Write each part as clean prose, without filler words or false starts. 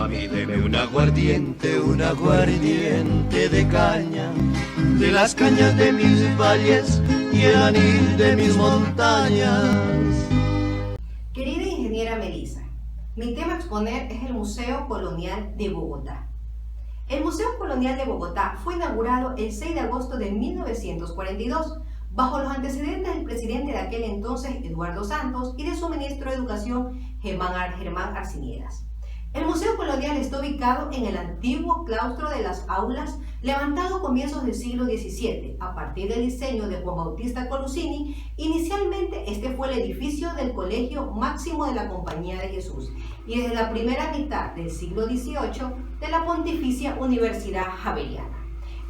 A mí deme un aguardiente de caña, de las cañas de mis valles y el anís de mis montañas. Querida ingeniera Melissa, mi tema a exponer es el Museo Colonial de Bogotá. El Museo Colonial de Bogotá fue inaugurado el 6 de agosto de 1942, bajo los antecedentes del presidente de aquel entonces, Eduardo Santos, y de su ministro de Educación, Germán Arciniegas. El Museo Colonial está ubicado en el antiguo claustro de las Aulas, levantado a comienzos del siglo XVII, a partir del diseño de Juan Bautista Colusini. Inicialmente este fue el edificio del Colegio Máximo de la Compañía de Jesús y desde la primera mitad del siglo XVIII de la Pontificia Universidad Javeriana.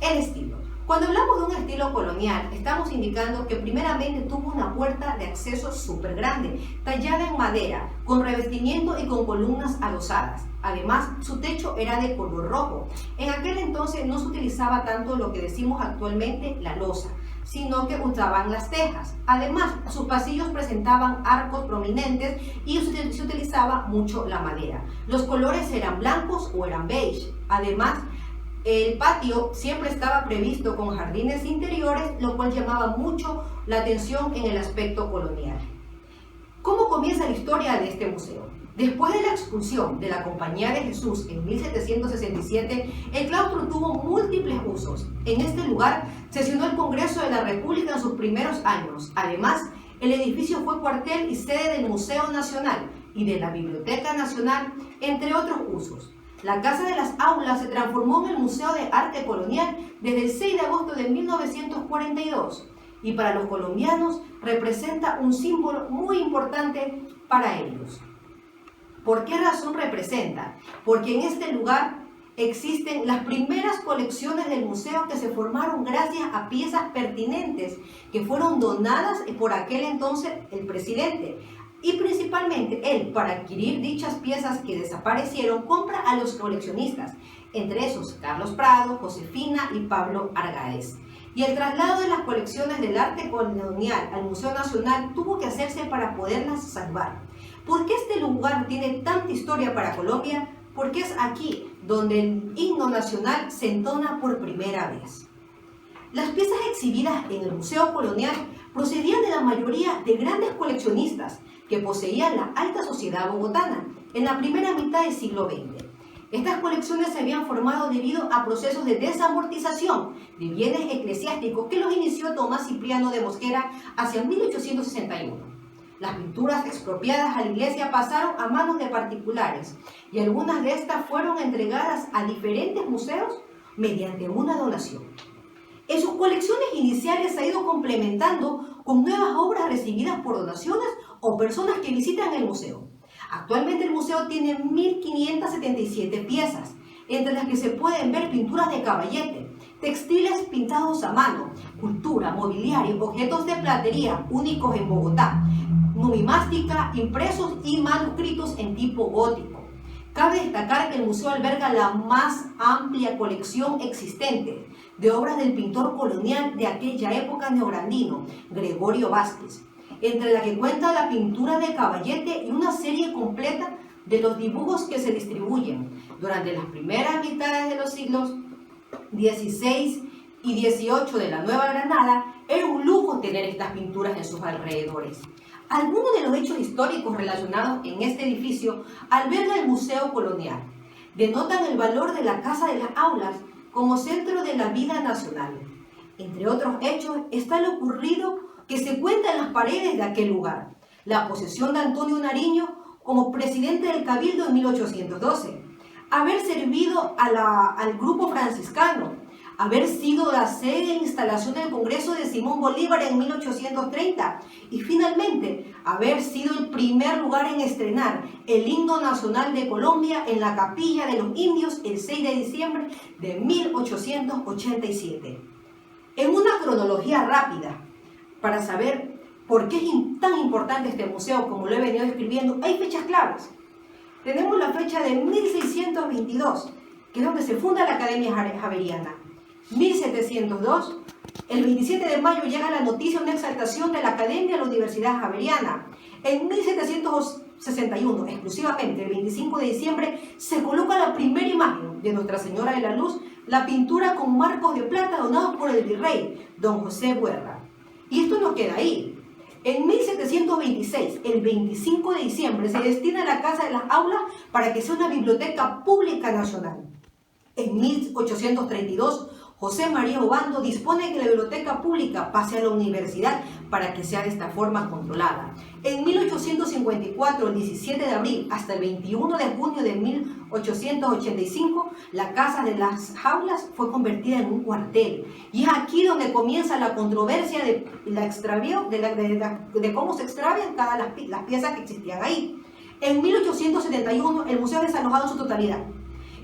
El estilo. Cuando hablamos de un estilo colonial, estamos indicando que primeramente tuvo una puerta de acceso súper grande, tallada en madera, con revestimiento y con columnas adosadas. Además, su techo era de color rojo. En aquel entonces no se utilizaba tanto lo que decimos actualmente la losa, sino que usaban las tejas. Además, sus pasillos presentaban arcos prominentes y se utilizaba mucho la madera. Los colores eran blancos o eran beige. Además, el patio siempre estaba previsto con jardines interiores, lo cual llamaba mucho la atención en el aspecto colonial. ¿Cómo comienza la historia de este museo? Después de la expulsión de la Compañía de Jesús en 1767, el claustro tuvo múltiples usos. En este lugar sesionó el Congreso de la República en sus primeros años. Además, el edificio fue cuartel y sede del Museo Nacional y de la Biblioteca Nacional, entre otros usos. La Casa de las Aulas se transformó en el Museo de Arte Colonial desde el 6 de agosto de 1942 y para los colombianos representa un símbolo muy importante para ellos. ¿Por qué razón representa? Porque en este lugar existen las primeras colecciones del museo que se formaron gracias a piezas pertinentes que fueron donadas por aquel entonces el presidente. Y principalmente él, para adquirir dichas piezas que desaparecieron, compra a los coleccionistas, entre esos Carlos Prado, Josefina y Pablo Argáez. Y el traslado de las colecciones del arte colonial al Museo Nacional tuvo que hacerse para poderlas salvar. ¿Por qué este lugar tiene tanta historia para Colombia? Porque es aquí donde el himno nacional se entona por primera vez. Las piezas exhibidas en el Museo Colonial procedían de la mayoría de grandes coleccionistas que poseían la alta sociedad bogotana en la primera mitad del siglo XX. Estas colecciones se habían formado debido a procesos de desamortización de bienes eclesiásticos que los inició Tomás Cipriano de Mosquera hacia 1861. Las pinturas expropiadas a la iglesia pasaron a manos de particulares y algunas de estas fueron entregadas a diferentes museos mediante una donación. En sus colecciones iniciales se ha ido complementando con nuevas obras recibidas por donaciones o personas que visitan el museo. Actualmente el museo tiene 1.577 piezas, entre las que se pueden ver pinturas de caballete, textiles pintados a mano, cultura, mobiliario, objetos de platería únicos en Bogotá, numismática, impresos y manuscritos en tipo gótico. Cabe destacar que el museo alberga la más amplia colección existente de obras del pintor colonial de aquella época neograndino, Gregorio Vázquez, entre la que cuenta la pintura de caballete y una serie completa de los dibujos que se distribuyen durante las primeras mitades de los siglos XVI y XVIII de la Nueva Granada. Era un lujo tener estas pinturas en sus alrededores. Algunos de los hechos históricos relacionados en este edificio alberga el Museo Colonial. Denotan el valor de la Casa de las Aulas como centro de la vida nacional. Entre otros hechos está lo ocurrido que se cuenta en las paredes de aquel lugar: la posesión de Antonio Nariño como presidente del Cabildo en 1812, haber servido al grupo franciscano, haber sido la sede de instalación del Congreso de Simón Bolívar en 1830 y finalmente haber sido el primer lugar en estrenar el himno nacional de Colombia en la Capilla de los Indios el 6 de diciembre de 1887. En una cronología rápida, para saber por qué es tan importante este museo, como lo he venido describiendo, hay fechas claves. Tenemos la fecha de 1622, que es donde se funda la Academia Javeriana. 1702, el 27 de mayo llega la noticia de una exaltación de la Academia de la Universidad Javeriana. En 1761, exclusivamente el 25 de diciembre, se coloca la la primera imagen de Nuestra Señora de la Luz, la pintura con marcos de plata donados por el virrey, don José Guerra. Y esto no queda ahí. En 1726, el 25 de diciembre, se destina la Casa de las Aulas para que sea una biblioteca pública nacional. En 1832, José María Obando dispone que la biblioteca pública pase a la universidad para que sea de esta forma controlada. En 1854, el 17 de abril hasta el 21 de junio de 1885, la Casa de las Aulas fue convertida en un cuartel. Y es aquí donde comienza la controversia de cómo se extravían las piezas que existían ahí. En 1871, el museo es desalojado en su totalidad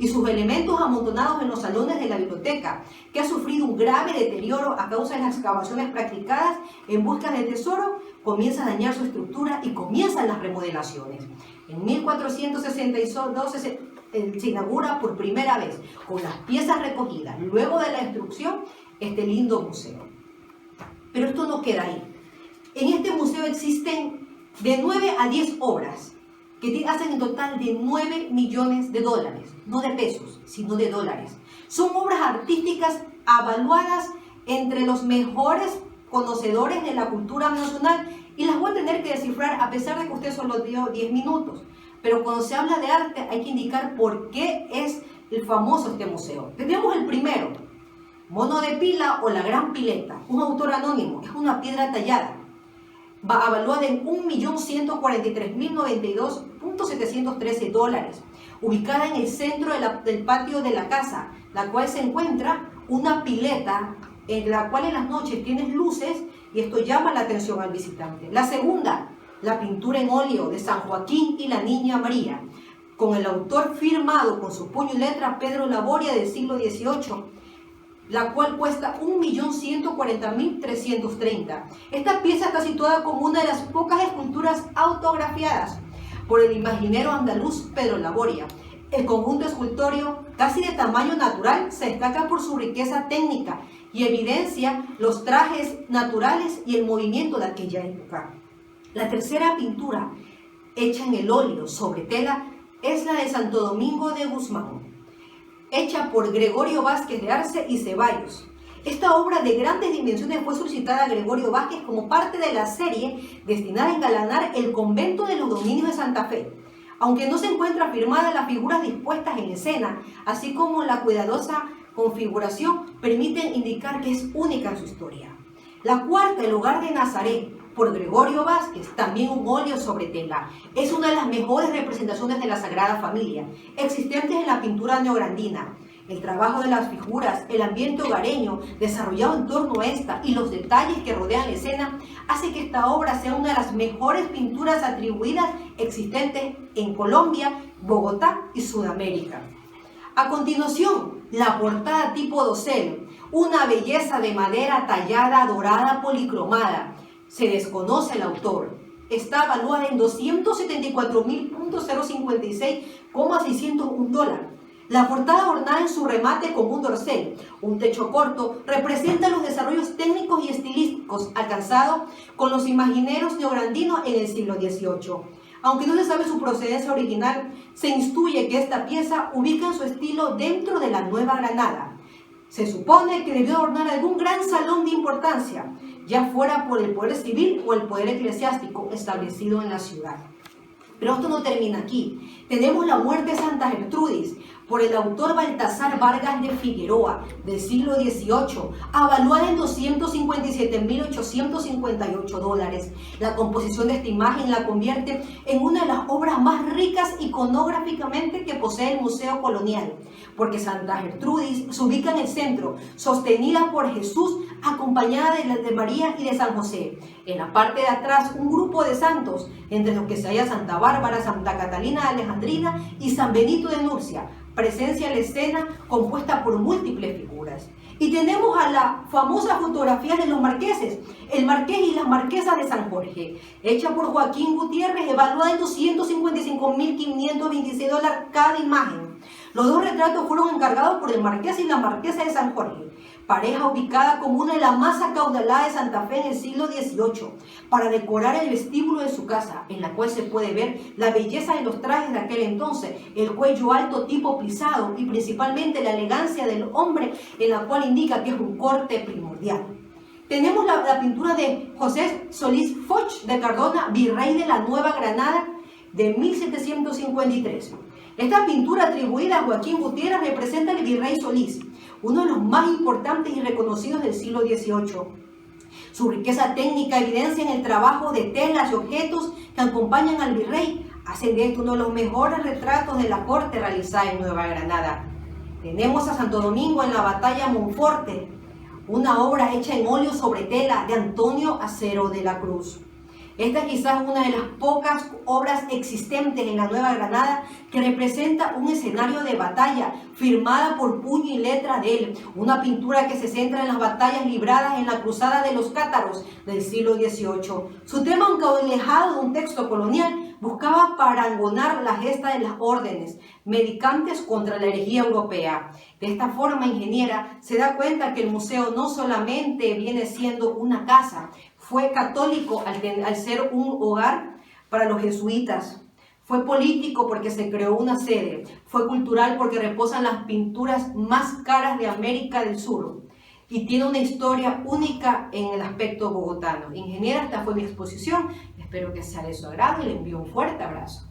y sus elementos amontonados en los salones de la biblioteca, que ha sufrido un grave deterioro a causa de las excavaciones practicadas en busca de tesoro, comienza a dañar su estructura y comienzan las remodelaciones. En 1462 se inaugura por primera vez, con las piezas recogidas, luego de la destrucción, este lindo museo. Pero esto no queda ahí. En este museo existen de 9 a 10 obras, que hacen en total de 9 millones de dólares, no de pesos, sino de dólares. Son obras artísticas avaluadas entre los mejores conocedores de la cultura nacional y las voy a tener que descifrar a pesar de que usted solo dio 10 minutos. Pero cuando se habla de arte hay que indicar por qué es el famoso este museo. Tenemos el primero, Mono de Pila o la Gran Pileta, un autor anónimo, es una piedra tallada. Va avaluada en $1.143.092.713, ubicada en el centro del patio de la casa, la cual se encuentra una pileta en la cual en las noches tienes luces y esto llama la atención al visitante. La segunda, la pintura en óleo de San Joaquín y la Niña María, con el autor firmado con su puño y letra Pedro Laboria del siglo XVIII, la cual cuesta $1.140.330. Esta pieza está situada como una de las pocas esculturas autografiadas por el imaginero andaluz Pedro Laboria. El conjunto escultórico, casi de tamaño natural, se destaca por su riqueza técnica y evidencia los trajes naturales y el movimiento de aquella época. La tercera pintura, hecha en el óleo sobre tela, es la de Santo Domingo de Guzmán, hecha por Gregorio Vázquez de Arce y Ceballos. Esta obra de grandes dimensiones fue solicitada a Gregorio Vázquez como parte de la serie destinada a engalanar el convento de los Dominios de Santa Fe. Aunque no se encuentra firmada, las figuras dispuestas en escena, así como la cuidadosa configuración, permiten indicar que es única en su historia. La cuarta, El Hogar de Nazaret, por Gregorio Vázquez, también un óleo sobre tela. Es una de las mejores representaciones de la Sagrada Familia existentes en la pintura neograndina. El trabajo de las figuras, el ambiente hogareño desarrollado en torno a esta y los detalles que rodean la escena hace que esta obra sea una de las mejores pinturas atribuidas existentes en Colombia, Bogotá y Sudamérica. A continuación, la portada tipo dosel, una belleza de madera tallada, dorada, policromada. Se desconoce el autor. Está evaluada en $274.056,601. La portada adornada en su remate con un dorsal, un techo corto, representa los desarrollos técnicos y estilísticos alcanzados con los imagineros neograndinos en el siglo XVIII. Aunque no se sabe su procedencia original, se intuye que esta pieza ubica en su estilo dentro de la Nueva Granada. Se supone que debió adornar algún gran salón de importancia, ya fuera por el poder civil o el poder eclesiástico establecido en la ciudad. Pero esto no termina aquí. Tenemos la muerte de Santa Gertrudis, por el autor Baltasar Vargas de Figueroa, del siglo XVIII, avaluada en $257.858. La composición de esta imagen la convierte en una de las obras más ricas iconográficamente que posee el Museo Colonial, porque Santa Gertrudis se ubica en el centro, sostenida por Jesús, acompañada de María y de San José. En la parte de atrás, un grupo de santos, entre los que se halla Santa Bárbara, Santa Catalina de Alejandrina y San Benito de Nurcia. Presencia en la escena compuesta por múltiples figuras. Y tenemos a la famosa fotografía de los marqueses, el marqués y las marquesas de San Jorge, hecha por Joaquín Gutiérrez, evaluada en $255.526 cada imagen. Los dos retratos fueron encargados por el marqués y la marquesa de San Jorge. pareja ubicada como una de las más acaudaladas de Santa Fe en el siglo XVIII, para decorar el vestíbulo de su casa, en la cual se puede ver la belleza de los trajes de aquel entonces, el cuello alto tipo plisado y principalmente la elegancia del hombre, en la cual indica que es un corte primordial. Tenemos la pintura de José Solís Foch de Cardona, virrey de la Nueva Granada, de 1753. Esta pintura atribuida a Joaquín Gutiérrez representa al virrey Solís, uno de los más importantes y reconocidos del siglo XVIII. Su riqueza técnica evidencia en el trabajo de telas y objetos que acompañan al virrey, hacen de esto uno de los mejores retratos de la corte realizada en Nueva Granada. Tenemos a Santo Domingo en la batalla Monforte, una obra hecha en óleo sobre tela de Antonio Acero de la Cruz. Esta es quizás una de las pocas obras existentes en la Nueva Granada que representa un escenario de batalla firmada por puño y letra de él, una pintura que se centra en las batallas libradas en la cruzada de los cátaros del siglo XVIII. Su tema, aunque alejado de un texto colonial, buscaba parangonar la gesta de las órdenes medicantes contra la herejía europea. De esta forma, ingeniera, se da cuenta que el museo no solamente viene siendo una casa, fue católico al ser un hogar para los jesuitas, fue político porque se creó una sede, fue cultural porque reposan las pinturas más caras de América del Sur y tiene una historia única en el aspecto bogotano. Ingeniera, esta fue mi exposición, espero que sea de su agrado y le envío un fuerte abrazo.